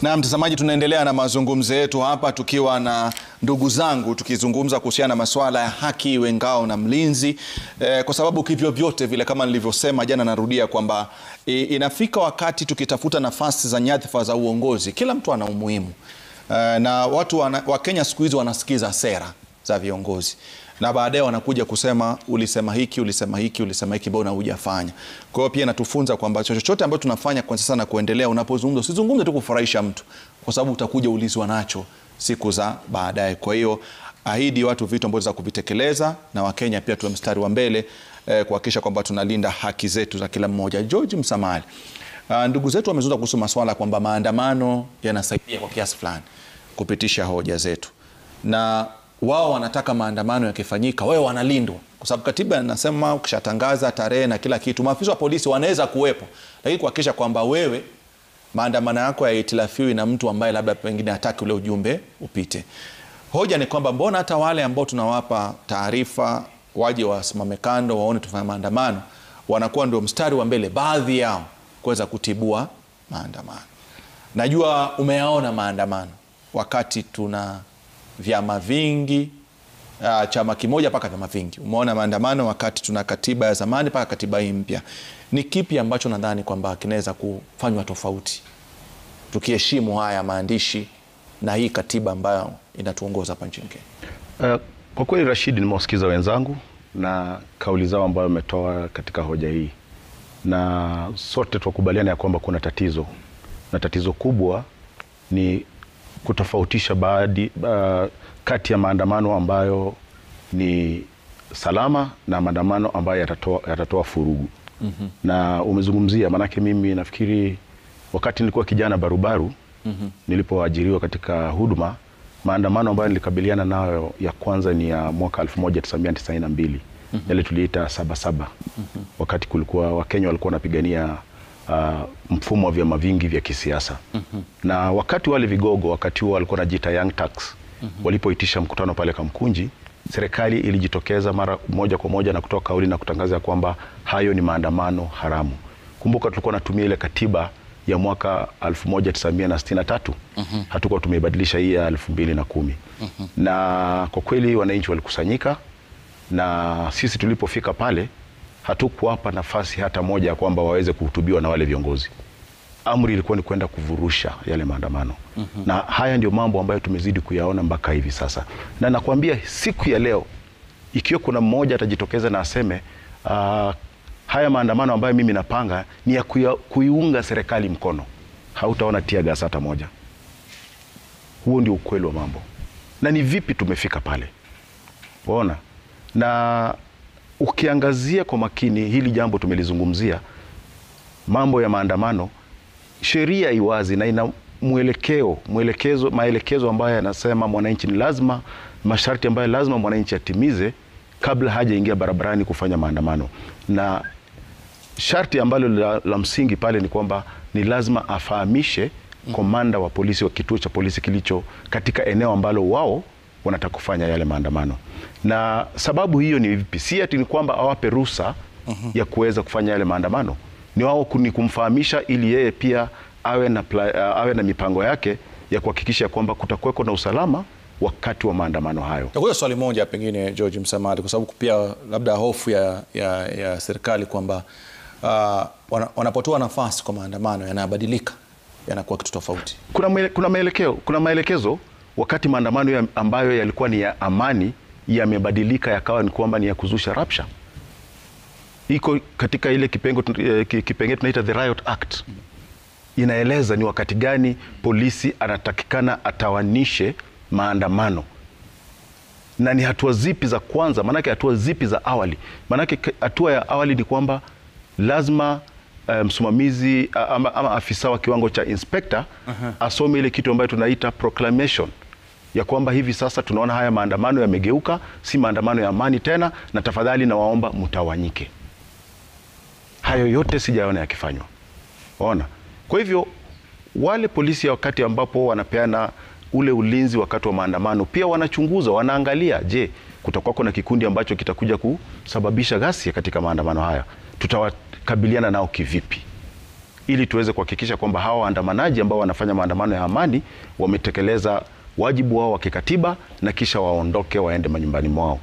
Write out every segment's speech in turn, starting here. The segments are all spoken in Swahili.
Na mtazamaji, tunaendelea na mazungumzo yetu hapa tukiwa na ndugu zangu tukizungumza kuhusiana na masuala ya haki iwe ngao na mlinzi, kwa sababu kivyo vyote vile kama nilivyosema jana, narudia kwamba inafika wakati tukitafuta nafasi za nyadhifa za uongozi, kila mtu ana umuhimu, na watu wa Kenya siku hizi wanasikiza sera za viongozi na baadaye wanakuja kusema ulisema hiki, ulisema hiki, ulisema hiki, mbona hujafanya. Kwa hiyo pia natufunza kwamba chochote ambacho tunafanya kwa sasa na kuendelea, unapozungumza usizungumze tu kufurahisha mtu, kwa sababu utakuja ulizwa nacho siku za baadaye. Kwa hiyo ahidi watu vitu ambavyo za kuvitekeleza, na Wakenya pia tuwe mstari wa mbele kuhakikisha kwamba tunalinda haki zetu za kila mmoja. George Msamali, ndugu zetu wamezungumza kuhusu masuala kwamba maandamano yanasaidia kwa kiasi fulani kupitisha hoja zetu, na wao wanataka maandamano yakifanyika wao wanalindwa, kwa sababu katiba inasema ukishatangaza tarehe na kila kitu, maafisa wa polisi wanaweza kuwepo, lakini kuhakikisha kwamba wewe maandamano yako hayahitilafiwi na mtu ambaye labda pengine hataki ule ujumbe upite. Hoja ni kwamba mbona hata wale ambao tunawapa taarifa waje wasimame kando waone tufanya maandamano, wanakuwa ndio mstari wa mbele baadhi yao kuweza kutibua maandamano. Najua umeyaona maandamano wakati tuna vyama vingi, chama kimoja mpaka vyama vingi. Umeona maandamano wakati tuna katiba ya zamani mpaka katiba hii mpya. Ni kipi ambacho nadhani kwamba kinaweza kufanywa tofauti tukiheshimu haya maandishi na hii katiba ambayo inatuongoza hapa nchini Kenya? Kwa kweli Rashid, nimewasikiza wenzangu na kauli zao ambayo wametoa katika hoja hii, na sote tukubaliana ya kwamba kuna tatizo, na tatizo kubwa ni kutofautisha kati ya maandamano ambayo ni salama na maandamano ambayo yatatoa furugu. Na umezungumzia, manake mimi nafikiri wakati nilikuwa kijana barubaru, nilipoajiriwa katika huduma, maandamano ambayo nilikabiliana nayo ya kwanza ni ya mwaka 1992, yale tuliita Sabasaba. Wakati kulikuwa Wakenya walikuwa wanapigania mfumo wa vyama vingi vya kisiasa. Na wakati wale vigogo wakati huo walikuwa wanajiita Young Turks, walipoitisha mkutano pale Kamkunji, serikali ilijitokeza mara moja kwa moja na kutoa kauli na kutangaza kwamba hayo ni maandamano haramu. Kumbuka tulikuwa natumia ile katiba ya mwaka 1963, hatukuwa tumeibadilisha hii ya 2010. Na kwa kweli wananchi walikusanyika, na sisi tulipofika pale hatukuwapa nafasi hata moja ya kwamba waweze kuhutubiwa na wale viongozi. Amri ilikuwa ni kwenda kuvurusha yale maandamano. Na haya ndio mambo ambayo tumezidi kuyaona mpaka hivi sasa. Na nakwambia siku ya leo, ikiwa kuna mmoja atajitokeza na aseme haya maandamano ambayo mimi napanga ni ya kuiunga serikali mkono, hautaona tear gas hata moja. Huo ndio ukweli wa mambo. Na ni vipi tumefika pale? Waona? Na ukiangazia kwa makini hili jambo tumelizungumzia, mambo ya maandamano, sheria iwazi na ina maelekezo ambayo yanasema mwananchi ni lazima, masharti ambayo lazima mwananchi atimize kabla hajaingia barabarani kufanya maandamano. Na sharti ambalo la msingi pale ni kwamba ni lazima afahamishe komanda wa polisi wa kituo cha polisi kilicho katika eneo ambalo wao wanataka kufanya yale maandamano. Na sababu hiyo ni vipi? Si ati ni kwamba awape ruhusa ya kuweza kufanya yale maandamano. Ni wao kumfahamisha ili yeye pia awe na mipango yake ya kuhakikisha kwamba kutakuweko na usalama wakati wa maandamano hayo. Takuja swali moja pengine George Msamali, kwa sababu pia labda hofu ya serikali kwamba wanapotoa nafasi kwa maandamano yanabadilika, yanakuwa kitu tofauti. Kuna maelekezo wakati maandamano ambayo yalikuwa ni ya amani yamebadilika yakawa ni kwamba ni ya kuzusha rapsha. Iko katika ile kipengele tunaita the Riot Act. Inaeleza ni wakati gani polisi anatakikana atawanishe maandamano. Na ni hatua zipi za kwanza, manake hatua zipi za awali. Manake hatua ya awali ni kwamba lazima msimamizi ama afisa wa kiwango cha inspector asome ile kitu ambayo tunaita proclamation, ya kwamba hivi sasa tunaona haya maandamano yamegeuka, si maandamano ya amani tena, na tafadhali na waomba mtawanyike. Hayo yote sijaona yakifanywa. Ona. Kwa hivyo wale polisi wakati ambapo wanapeana ule ulinzi wakati wa maandamano pia wanachunguza, wanaangalia, je, kutakuwa kuna kikundi ambacho kitakuja kusababisha ghasia katika maandamano haya, tutawakabiliana nao kivipi? ili tuweze kuhakikisha kwamba hawa waandamanaji ambao wanafanya maandamano ya amani wametekeleza wajibu wao wa kikatiba na kisha waondoke waende manyumbani mwao.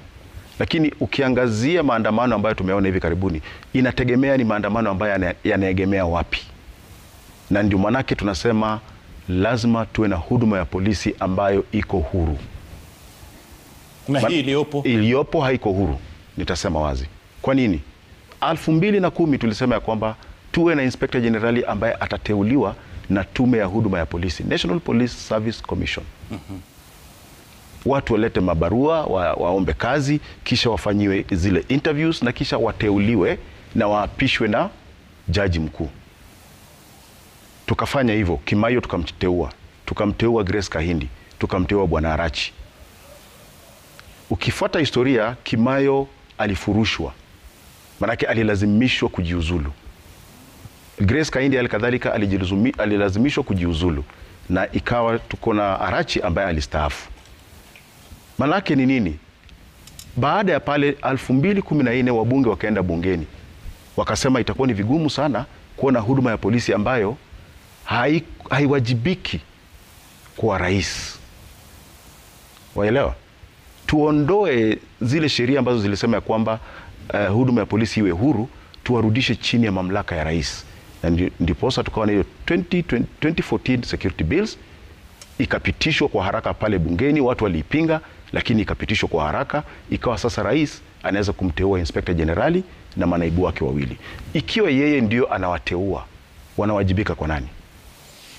Lakini ukiangazia maandamano ambayo tumeona hivi karibuni, inategemea ni maandamano ambayo yanaegemea wapi. Na ndio manake tunasema lazima tuwe na huduma ya polisi ambayo iko huru. Na hii iliyopo haiko huru, nitasema wazi. Kwa nini? 2010 tulisema ya kwamba tuwe na Inspector Generali ambaye atateuliwa na tume ya huduma ya polisi, National Police Service Commission. Watu walete mabarua, waombe kazi, kisha wafanyiwe zile interviews na kisha wateuliwe na waapishwe na jaji mkuu. Tukafanya hivyo. Kimaio tukamteua Grace Kahindi, tukamteua Bwana Arachi. Ukifuata historia, Kimaio alifurushwa, manake alilazimishwa kujiuzulu. Grace Kahindi alikadhalika alilazimishwa kujiuzulu, na ikawa tuko na Arachi ambaye alistaafu. Manake ni nini? Baada ya pale 2014 wabunge wakaenda bungeni, wakasema itakuwa ni vigumu sana kuona huduma ya polisi ambayo haiwajibiki kwa rais. Waelewa? Tuondoe zile sheria ambazo zilisema ya kwamba huduma ya polisi iwe huru, tuwarudishe chini ya mamlaka ya rais. Na ndiposa tukawa na hiyo 2014 security bills, ikapitishwa kwa haraka pale bungeni, watu waliipinga, lakini ikapitishwa kwa haraka. Ikawa sasa rais anaweza kumteua Inspector Generali na manaibu wake wawili. Ikiwa yeye ndio anawateua, wanawajibika kwa nani?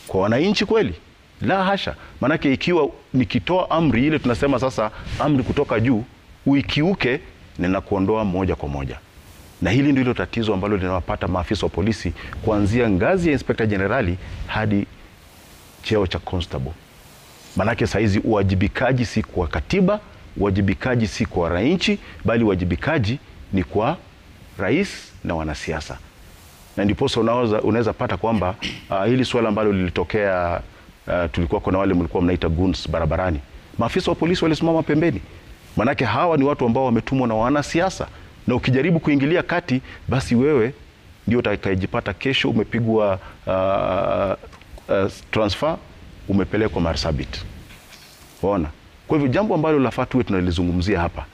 Kwa wananchi kweli? La hasha. Manake ikiwa nikitoa amri ile, tunasema sasa amri kutoka juu, uikiuke na kuondoa moja kwa moja. Na hili ndilo tatizo ambalo linawapata maafisa wa polisi kuanzia ngazi ya Inspector Generali hadi cheo cha constable. Manake saizi uwajibikaji si kwa katiba, uwajibikaji si kwa wananchi, bali uwajibikaji ni kwa rais na wanasiasa. Na ndiposa unaweza pata kwamba hili swala ambalo lilitokea, tulikuwa kuna wale mlikuwa mnaita goons barabarani. Maafisa wa polisi walisimama pembeni. Manake hawa ni watu ambao wametumwa na wanasiasa, na ukijaribu kuingilia kati, basi wewe ndio utakayejipata kesho umepigwa transfer, umepelekwa Marsabit. Waona? Kwa hivyo jambo ambalo lafaa tuwe tunalizungumzia hapa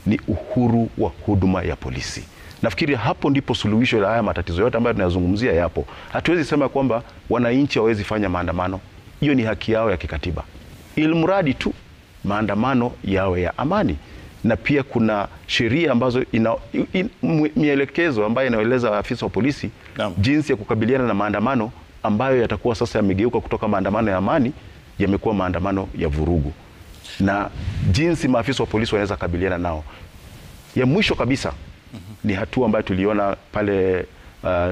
ni uhuru wa huduma ya polisi. Nafikiri hapo ndipo suluhisho la haya matatizo yote ambayo tunayazungumzia yapo. Hatuwezi sema kwamba wananchi hawezi fanya maandamano. Hiyo ni haki yao ya kikatiba, ilmradi tu maandamano yawe ya amani. Na pia kuna sheria ambazo mielekezo ambayo inaeleza afisa wa polisi jinsi ya kukabiliana na maandamano ambayo yatakuwa sasa yamegeuka kutoka maandamano ya amani yamekuwa maandamano ya vurugu, na jinsi maafisa wa polisi wanaweza kabiliana nao. Ya mwisho kabisa ni hatua ambayo tuliona pale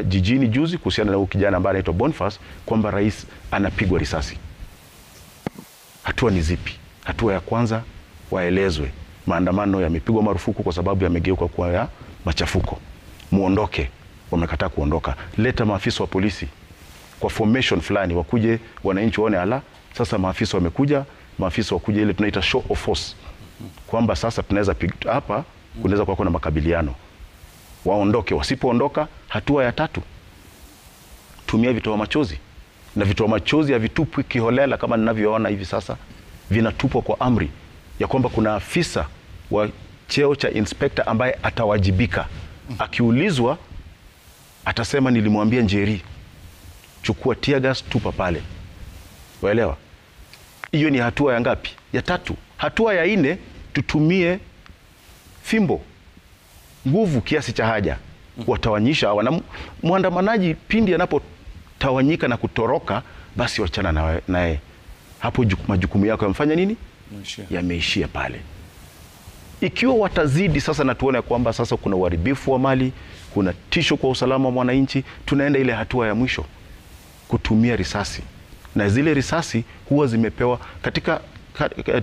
jijini juzi kuhusiana na kijana ambaye anaitwa Boniface, kwamba rais anapigwa risasi. Hatua ni zipi? Hatua ya kwanza, waelezwe maandamano yamepigwa marufuku kwa sababu yamegeuka kuwa ya machafuko. Muondoke. Wamekataa kuondoka. Leta maafisa wa polisi kwa formation fulani, wakuje wananchi waone, ala, sasa maafisa wamekuja, maafisa wakuje, ile tunaita show of force, kwamba sasa tunaweza hapa kunaweza kuwa kuna makabiliano. Waondoke. Wasipoondoka, hatua ya tatu, tumia vitoa machozi. Na vitoa machozi havitupwi kiholela kama ninavyoona hivi sasa, vinatupwa kwa amri ya kwamba kuna afisa wa cheo cha inspector ambaye atawajibika. Akiulizwa atasema nilimwambia Njeri, chukua tear gas tupa pale. Waelewa? Hiyo ni hatua ya ngapi? Ya tatu. Hatua ya 4, tutumie fimbo, nguvu kiasi cha haja, watawanyisha mwandamanaji. Pindi anapotawanyika na kutoroka, basi wachana naye. Hapo majukumu yako yamfanya nini? Yameishia pale. Ikiwa watazidi sasa na tuone kwamba sasa kuna uharibifu wa mali, kuna tisho kwa usalama wa mwananchi, tunaenda ile hatua ya mwisho, kutumia risasi. Na zile risasi huwa zimepewa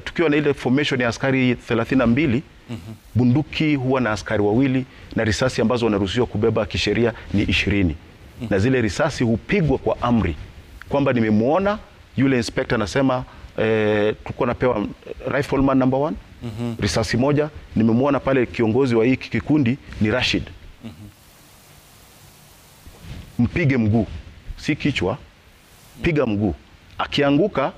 tukiwa na ile formation ya askari 32, bunduki huwa na askari 2, na risasi ambazo wanaruhusiwa kubeba kisheria ni 20. Na zile risasi hupigwa kwa amri, kwamba nimemuona yule inspector anasema tulikuwa napewa rifleman number 1, risasi moja, nimemuona pale kiongozi wa hiki kikundi ni Rashid, mpige mguu. si kichwa, piga mguu. Akianguka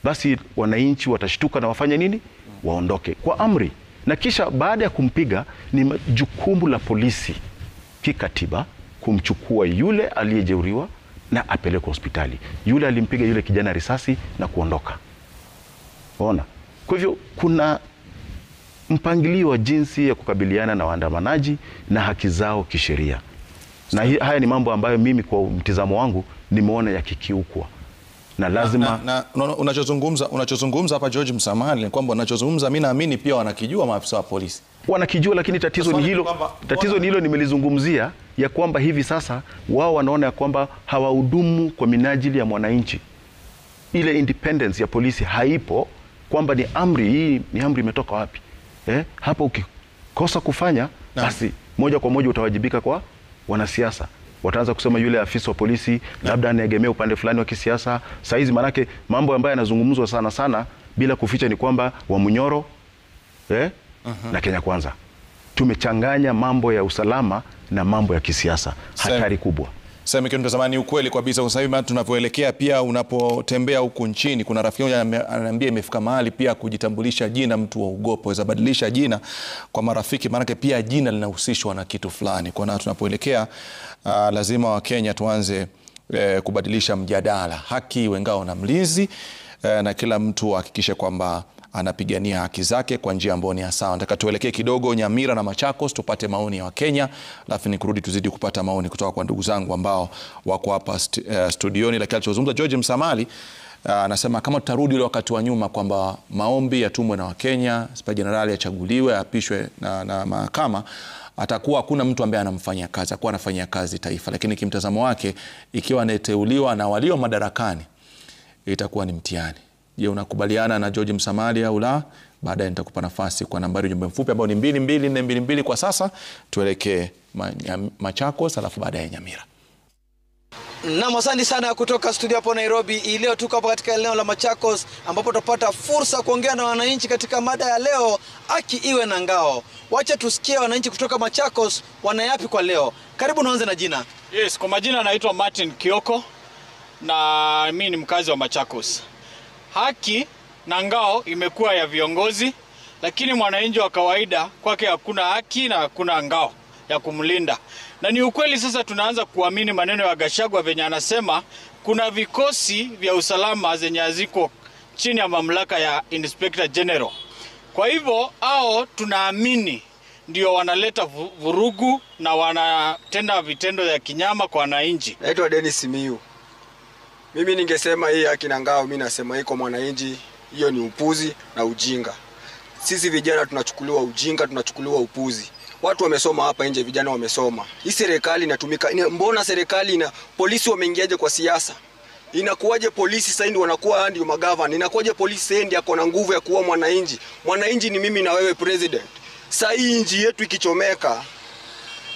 basi wananchi watashtuka na wafanye nini? Waondoke kwa amri. Na kisha baada ya kumpiga, ni jukumu la polisi kikatiba kumchukua yule aliyejeruhiwa na apeleke hospitali. Yule alimpiga yule kijana risasi na kuondoka. Ona. Kwa hivyo kuna mpangilio wa jinsi ya kukabiliana na waandamanaji na haki zao kisheria. Na haya ni mambo ambayo mimi kwa mtizamo wangu nimeona yakikiukwa. Na lazima unachozungumza hapa George Msamali ni kwamba unachozungumza mimi naamini pia wanakijua maafisa wa polisi. Wanakijua, lakini tatizo ni hilo. Tatizo ni hilo nimelizungumzia, ya kwamba hivi sasa wao wanaona ya kwamba hawahudumu kwa minajili ya mwananchi. Ile independence ya polisi haipo, kwamba ni amri. Hii ni amri imetoka wapi? Hapa ukikosa kufanya basi moja kwa moja utawajibika kwa wanasiasa. Wataanza kusema yule afisa wa polisi labda anaegemea upande fulani wa kisiasa. Saizi manake mambo ambayo yanazungumzwa sana sana bila kuficha ni kwamba Wamunyoro na Kenya Kwanza. Tumechanganya mambo ya usalama na mambo ya kisiasa. Hatari kubwa. Sasa mtazamani, ukweli kabisa kwa sababu tunavyoelekea pia unapotembea huku nchini, kuna rafiki yangu ananiambia imefika mahali pia kujitambulisha jina mtu wa ugopo, waweza badilisha jina kwa marafiki, maana pia jina linahusishwa na kitu fulani. Kwa na tunapoelekea lazima wa Kenya tuanze kubadilisha mjadala. Haki iwe ngao na mlinzi, na kila mtu hakikishe kwamba anapigania haki zake kwa njia ambayo ni sawa. Nataka tuelekee kidogo Nyamira na Machakos tupate maoni ya Wakenya, alafu nikurudi tuzidi kupata maoni kutoka kwa ndugu zangu ambao wako hapa studioni. Lakini alichozungumza George Msamali anasema kama tutarudi ile wakati wa nyuma kwamba maombi yatumwe na Wakenya, Spika Jenerali achaguliwe, apishwe na mahakama, atakuwa hakuna mtu ambaye anamfanyia kazi, atakuwa anafanyia kazi taifa. Lakini kimtazamo wake, ikiwa anateuliwa na walio madarakani, itakuwa ni mtihani. Je, unakubaliana na George Msamali au la? Baadaye nitakupa nafasi kwa nambari ujumbe mfupi ambao ni 22422. Kwa sasa tuelekee Machakos alafu baadaye Nyamira. Naam, asante sana kutoka studio hapo Nairobi. Leo tuko hapa katika eneo la Machakos ambapo tutapata fursa kuongea na wananchi katika mada ya leo, haki iwe na ngao. Wacha tusikie wananchi kutoka Machakos wanayapi kwa leo. Karibu, naanze na jina. Yes, kwa majina naitwa Martin Kioko na mimi ni mkazi wa Machakos. Haki na ngao imekuwa ya viongozi, lakini mwananchi wa kawaida kwake hakuna haki na hakuna ngao ya kumlinda. Na ni ukweli sasa tunaanza kuamini maneno ya Gachagua venye anasema kuna vikosi vya usalama zenye haziko chini ya mamlaka ya Inspector General. Kwa hivyo hao tunaamini ndio wanaleta vurugu na wanatenda vitendo vya kinyama kwa wananchi. Naitwa Dennis Miu. Mimi ningesema hii haki na ngao, mimi nasema iko mwananchi, hiyo ni upuzi na ujinga. Sisi vijana tunachukuliwa ujinga, tunachukuliwa upuzi. Watu wamesoma hapa nje, vijana wamesoma. Hii serikali inatumika, mbona serikali na polisi wameingiaje kwa siasa? Inakuwaje polisi sasa ndio wanakuwa ndio magavana? Inakuwaje polisi sasa ndio ako na nguvu ya kuua mwananchi? Mwananchi ni mimi na wewe president. Sasa hii nchi yetu ikichomeka,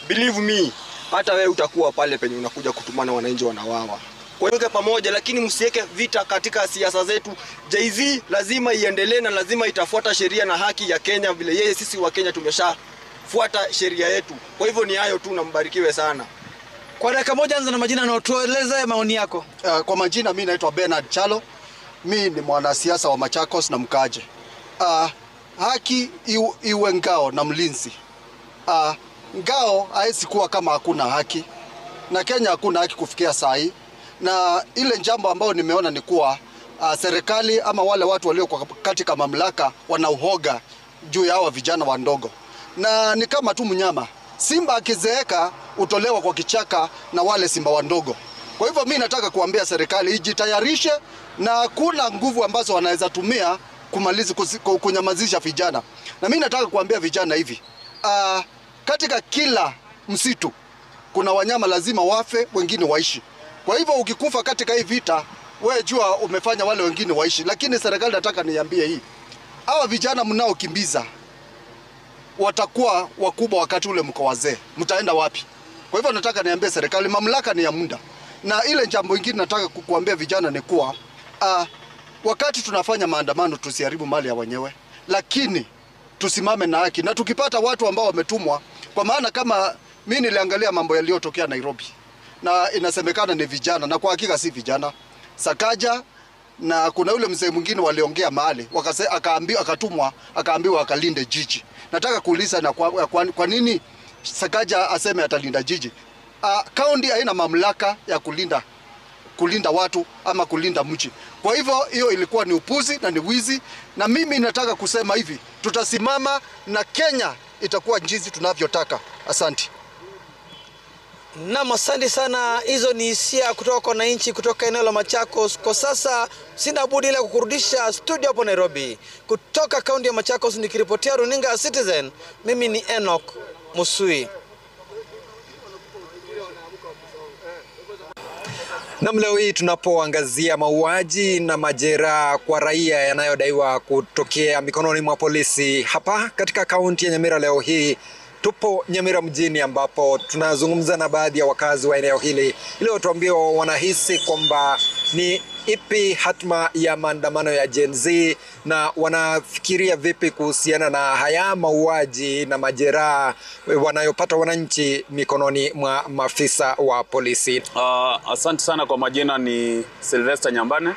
believe me, hata wewe utakuwa pale penye unakuja kutumana wananchi wanawawa. Kwa hiyo pamoja, lakini msiweke vita katika siasa zetu. Jay-Z lazima iendelee na lazima itafuata sheria na haki ya Kenya vile yeye sisi wa Kenya tumeshafuata sheria yetu. Kwa hivyo ni hayo tu, na mbarikiwe sana. Kwa dakika moja anza na majina na utueleze maoni yako. Kwa majina mimi naitwa Bernard Chalo. Mimi ni mwanasiasa wa Machakos na mkaje. Haki iwe ngao na mlinzi. Ngao haisi kuwa kama hakuna haki. Na Kenya hakuna haki kufikia saa hii. Na ile jambo ambao nimeona ni kuwa serikali ama wale watu walio katika mamlaka wanauhoga juu ya hawa vijana wandogo. Na ni kama tu mnyama. Simba akizeeka utolewa kwa kichaka na wale simba wandogo. Kwa hivyo mimi nataka kuambia serikali ijitayarishe, na kuna nguvu ambazo wanaweza tumia kunyamazisha vijana. Na mimi nataka kuambia vijana hivi. Katika kila msitu kuna wanyama lazima wafe, wengine waishi. Kwa hivyo ukikufa katika hii vita, wewe jua umefanya wale wengine waishi. Lakini serikali nataka niambie hii. Hawa vijana mnaokimbiza watakuwa wakubwa wakati ule mko wazee. Mtaenda wapi? Kwa hivyo nataka niambie serikali, mamlaka ni ya muda. Na ile jambo lingine nataka kukuambia vijana ni kuwa wakati tunafanya maandamano tusiharibu mali ya wenyewe, lakini tusimame na haki. Na tukipata watu ambao wametumwa, kwa maana kama mimi niliangalia mambo yaliyotokea Nairobi, na inasemekana ni vijana, na kwa hakika si vijana. Sakaja na kuna yule mzee mwingine waliongea mahali akaambiwa akalinde jiji. Nataka kuuliza na kwa nini Sakaja aseme atalinda jiji? Kaunti haina mamlaka ya kulinda watu ama kulinda mji. Kwa hivyo hiyo ilikuwa ni upuzi na ni wizi, na mimi nataka kusema hivi, tutasimama na Kenya itakuwa jinsi tunavyotaka. Asante. Naam, asante sana. Hizo ni hisia kutoka kwa wananchi kutoka eneo la Machakos. Kwa sasa sina budi ila kukurudisha studio hapo Nairobi. Kutoka kaunti ya Machakos nikiripotia runinga ya Citizen, mimi ni Enoch Musui. Na leo hii tunapoangazia mauaji na majeraha kwa raia yanayodaiwa kutokea mikononi mwa polisi hapa katika kaunti ya Nyamira, leo hii tupo Nyamira mjini ambapo tunazungumza na baadhi ya wakazi wa eneo hili ili watuambie wanahisi kwamba ni ipi hatma ya maandamano ya Gen Z na wanafikiria vipi kuhusiana na haya mauaji na majeraha wanayopata wananchi mikononi mwa maafisa wa polisi. Asante sana. Kwa majina ni Sylvester Nyambane,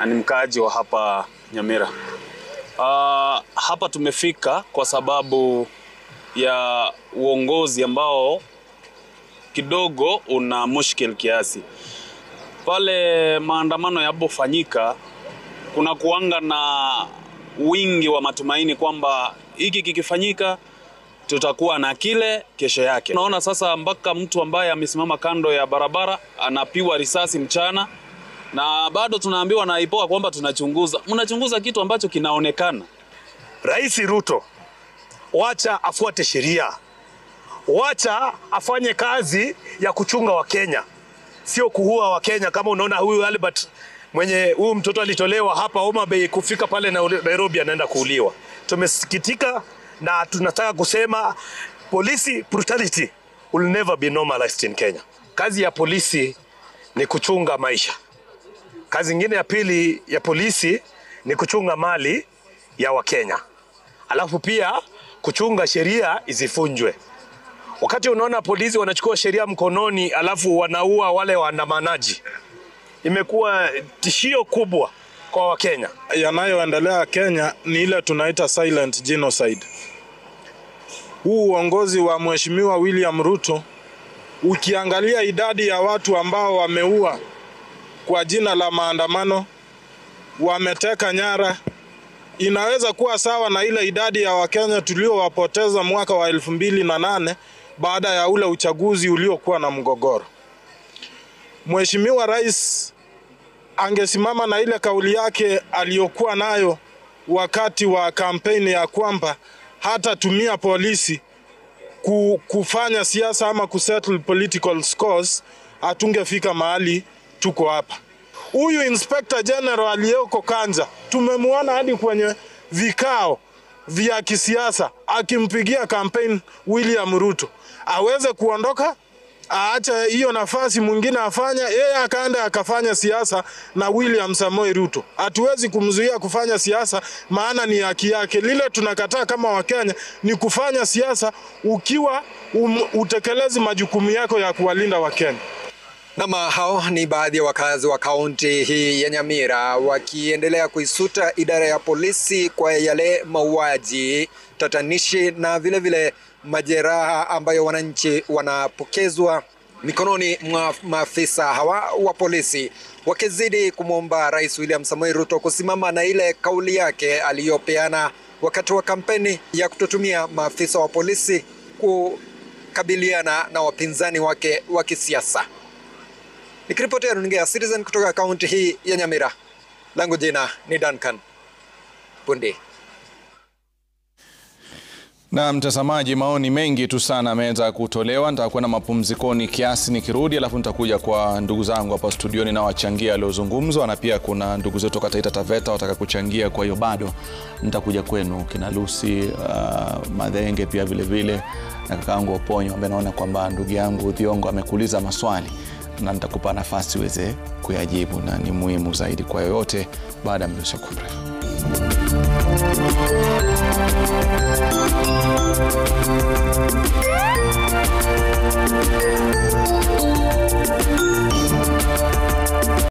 ni mkaaji wa hapa Nyamira. Hapa tumefika kwa sababu ya uongozi ambao kidogo una mushkil kiasi. Pale maandamano yanapofanyika kuna kuanga na wingi wa matumaini kwamba hiki kikifanyika tutakuwa na kile kesho yake. Unaona sasa mpaka mtu ambaye amesimama kando ya barabara anapiwa risasi mchana, na bado tunaambiwa na IPOA kwamba tunachunguza. Mnachunguza kitu ambacho kinaonekana. Rais Ruto, wacha afuate sheria. Wacha afanye kazi ya kuchunga Wakenya, sio kuua Wakenya. Kama unaona huyu Albert mwenye huyu mtoto alitolewa hapa Homa Bay, kufika pale na Nairobi anaenda kuuliwa. Tumesikitika na tunataka kusema police brutality will never be normalized in Kenya. Kazi ya polisi ni kuchunga maisha. Kazi nyingine ya pili ya polisi ni kuchunga mali ya Wakenya. Alafu pia kuchunga sheria isifunjwe. Wakati unaona polisi wanachukua sheria mkononi alafu wanaua wale waandamanaji, imekuwa tishio kubwa kwa Wakenya. Yanayoendelea Kenya ni ile tunaita silent genocide. Huu uongozi wa Mheshimiwa William Ruto, ukiangalia idadi ya watu ambao wameua kwa jina la maandamano, wameteka nyara, inaweza kuwa sawa na ile idadi ya Wakenya tuliowapoteza mwaka wa 2008 baada ya ule uchaguzi uliokuwa na mgogoro. Mheshimiwa Rais angesimama na ile kauli yake aliyokuwa nayo wakati wa kampeni ya kwamba hata tumia polisi kufanya siasa ama kusettle political scores, hatungefika mahali tuko hapa. Huyu Inspector General aliyeko Kanja tumemwona hadi kwenye vikao vya kisiasa akimpigia campaign William Ruto aweze kuondoka, aache hiyo nafasi mwingine afanya, yeye akaenda akafanya siasa na William Samoei Ruto. Hatuwezi kumzuia kufanya siasa, maana ni haki yake. Lile tunakataa kama Wakenya ni kufanya siasa ukiwa utekelezi majukumu yako ya kuwalinda Wakenya. Nama hao ni baadhi ya wakazi wa kaunti hii ya Nyamira wakiendelea kuisuta idara ya polisi kwa yale mauaji tatanishi na vile vile majeraha ambayo wananchi wanapokezwa mikononi mwa maafisa hawa wa polisi, wakizidi kumwomba Rais William Samoei Ruto kusimama na ile kauli yake aliyopeana wakati wa kampeni ya kutotumia maafisa wa polisi kukabiliana na wapinzani wake wa kisiasa. Nikiripotia runinga ya Citizen kutoka kaunti hii ya Nyamira, langu jina ni Duncan Pundi. Na mtazamaji, maoni mengi tu sana ameweza kutolewa. Nitakuwa na mapumzikoni kiasi nikirudi, alafu nitakuja kwa ndugu zangu hapa studioni na wachangia waliozungumzwa, na pia kuna ndugu zetu kutoka Taita Taveta wataka kuchangia. Kwa hiyo bado nitakuja kwenu kina Lucy Madhenge pia vile vile na kakaangu Oponyo ambaye naona kwamba ndugu yangu Thiongo amekuuliza maswali na nitakupa nafasi uweze kuyajibu, na ni muhimu zaidi kwa yoyote baada ya mwisho mrefu.